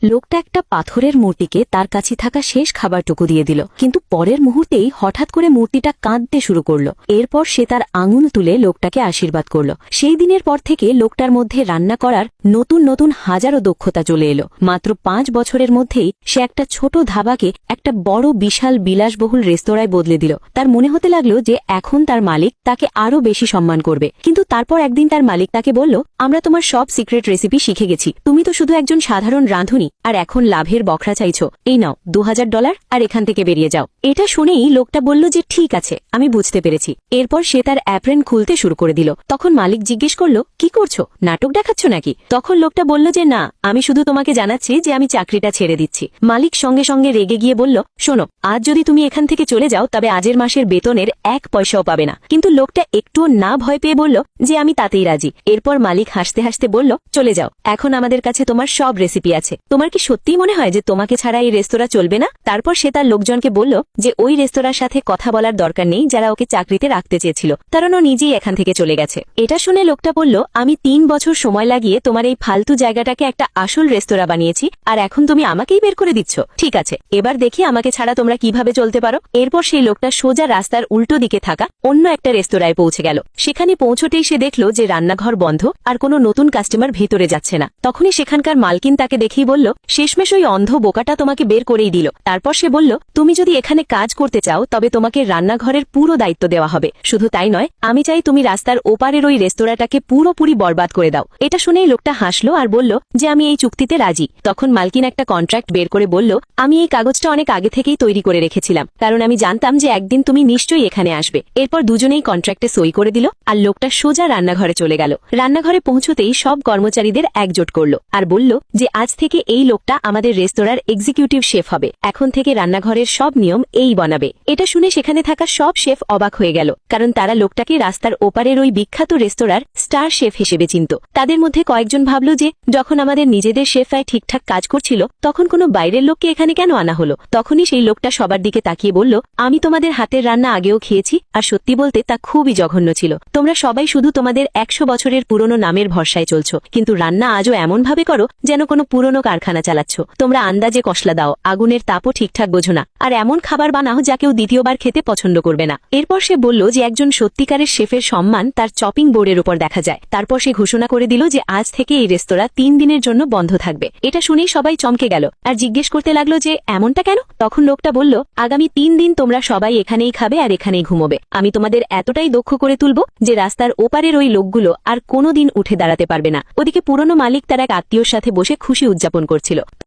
লোকটা একটা পাথরের মূর্তিকে তার কাছে থাকা শেষ খাবারটুকু দিয়ে দিল, কিন্তু পরের মুহূর্তেই হঠাৎ করে মূর্তিটা কাঁদতে শুরু করলো। এরপর সে তার আঙুল তুলে লোকটাকে আশীর্বাদ করল। সেই দিনের পর থেকে লোকটার মধ্যে রান্না করার নতুন নতুন হাজারো দক্ষতা চলে এলো। মাত্র 5 বছরের মধ্যেই সে একটা ছোট ধাবাকে একটা বড় বিশাল বিলাসবহুল রেস্তোরাঁয় বদলে দিল। তার মনে হতে লাগলো যে এখন তার মালিক তাকে আরো বেশি সম্মান করবে। কিন্তু তারপর একদিন তার মালিক তাকে বলল, আমরা তোমার সব সিক্রেট রেসিপি শিখে গেছি, তুমি তো শুধু একজন সাধারণ রাঁধুনি, আর এখন লাভের বখরা চাইছো। এই নাও $2000 আর এখান থেকে বেরিয়ে যাও। এটা শুনেই লোকটা বলল যে ঠিক আছে, আমি বুঝতে পেরেছি। এরপর সে তার অ্যাপ্রেন খুলতে শুরু করে দিল। তখন মালিক জিজ্ঞেস করলো, কি করছো, নাটক দেখাচ্ছ নাকি? তখন লোকটা বলল যে না, আমি শুধু তোমাকে জানাচ্ছি যে আমি চাকরিটা ছেড়ে দিচ্ছি। মালিক সঙ্গে সঙ্গে রেগে গিয়ে বলল, শোনো, আজ যদি তুমি এখান থেকে চলে যাও তবে আজের মাসের বেতনের 1 পয়সাও পাবে না। কিন্তু লোকটা একটুও না ভয় পেয়ে বলল যে আমি তাতেই রাজি। এরপর মালিক হাসতে হাসতে বলল, চলে যাও, এখন আমাদের কাছে তোমার সব রেসিপি আছে। তোমার কি সত্যিই মনে হয় যে তোমাকে ছাড়া এই রেস্তোরাঁ চলবে না? তারপর সে তার লোকজনকে বলল যে ওই রেস্তোরাঁর সাথে কথা বলার দরকার নেই যারা ওকে চাকরিতে রাখতে চেয়েছিল, কারণ ও নিজেই এখান থেকে চলে গেছে। এটা শুনে লোকটা বলল, আমি 3 বছর সময় লাগিয়ে তোমার এই ফালতু জায়গাটাকে একটা আসল রেস্তোরাঁ বানিয়েছি, আর এখন তুমি আমাকেই বের করে দিচ্ছ? ঠিক আছে, এবার দেখি আমাকে ছাড়া তোমরা কিভাবে চলতে পারো। এরপর সেই লোকটা সোজা রাস্তার উল্টো দিকে থাকা অন্য একটা রেস্তোরাঁয় পৌঁছে গেল। সেখানে পৌঁছতেই সে দেখল যে রান্নাঘর বন্ধ আর কোনো নতুন কাস্টমার ভেতরে যাচ্ছে না। তখনই সেখানকার মালকিন তাকে দেখেই বলল, শেষমেশ ওই অন্ধ বোকাটা তোমাকে বের করেই দিল। তারপর সে বলল, তুমি যদি এখানে কাজ করতে চাও তবে তোমাকে রান্নাঘরের পুরো দায়িত্ব দেওয়া হবে। শুধু তাই নয়, আমি চাই তুমি রাস্তার ওপারের ওই রেস্তোরাঁটাকে পুরোপুরি বরবাদ করে দাও। এটা শুনেই লোকটা হাসলো আর বলল যে আমি এই চুক্তিতে রাজি। তখন মালকিন একটা কন্ট্রাক্ট বের করে বলল, আমি এই কাগজটা অনেক আগে থেকেই তৈরি করে রেখেছিলাম, কারণ আমি জানতাম যে একদিন তুমি নিশ্চয়ই এখানে আসবে। এরপর দুজনেই কন্ট্রাক্টে সই করে দিল আর লোকটা সোজা রান্নাঘরে চলে গেল। রান্নাঘরে পৌঁছতেই সব কর্মচারীদের একজোট করল আর বলল যে আজ থেকে এই লোকটা আমাদের রেস্তোরাঁর এক্সিকিউটিভ শেফ হবে। এখন থেকে রান্নাঘরের সব নিয়ম এই বানাবে। এটা শুনে সেখানে থাকা সব শেফ অবাক হয়ে গেল, কারণ তারা লোকটাকে রাস্তার ওপারের ওই বিখ্যাত রেস্তোরাঁর স্টার শেফ হিসেবে চিনত। তাদের মধ্যে কয়েকজন ভাবল যে যখন আমাদের নিজেদের শেফরাই ঠিকঠাক কাজ করছিল তখন কোনো বাইরের লোককে এখানে কেন আনা হলো? তখনই সেই লোকটা সবার দিকে তাকিয়ে বলল, আমি তোমাদের হাতের রান্না আগেও খেয়েছি, আর সত্যি বলতে তা খুবই জঘন্য ছিল। তোমরা সবাই শুধু তোমাদের 100 বছরের পুরনো নামের ভরসায় চলছো, কিন্তু রান্না আজও এমন ভাবে করো যেন কোনো পুরনো কারখানা চালাচ্ছ। তোমরা আন্দাজে কসলা দাও, আগুনের তাপও ঠিকঠাক বোঝো না, আর এমন খাবার বানাও যা কেউ দ্বিতীয়বার খেতে পছন্দ করবে না। এরপর সে বলল যে একজন সত্যিকারের শেফের সম্মান তার চপিং বোর্ডের উপর দেখা যায়। তারপর সে ঘোষণা করে দিল যে আজ থেকে এই রেস্তোরাঁ 3 দিনের জন্য বন্ধ থাকবে। এটা শুনেই সবাই চমকে গেল আর জিজ্ঞেস করতে লাগলো যে এমনটা কেন? তখন লোকটা বলল, আগামী 3 দিন তোমরা সবাই এখানেই খাবে আর এখানেই ঘুমোবে। আমি তোমাদের এতটাই দক্ষ করে তুলব যে রাস্তার ওপারের ওই লোকগুলো আর কোনোদিন উঠে দাঁড়াতে পারবে না। ওদিকে পুরনো মালিক তার এক আত্মীয়র সাথে বসে খুশি উদযাপন করছিল।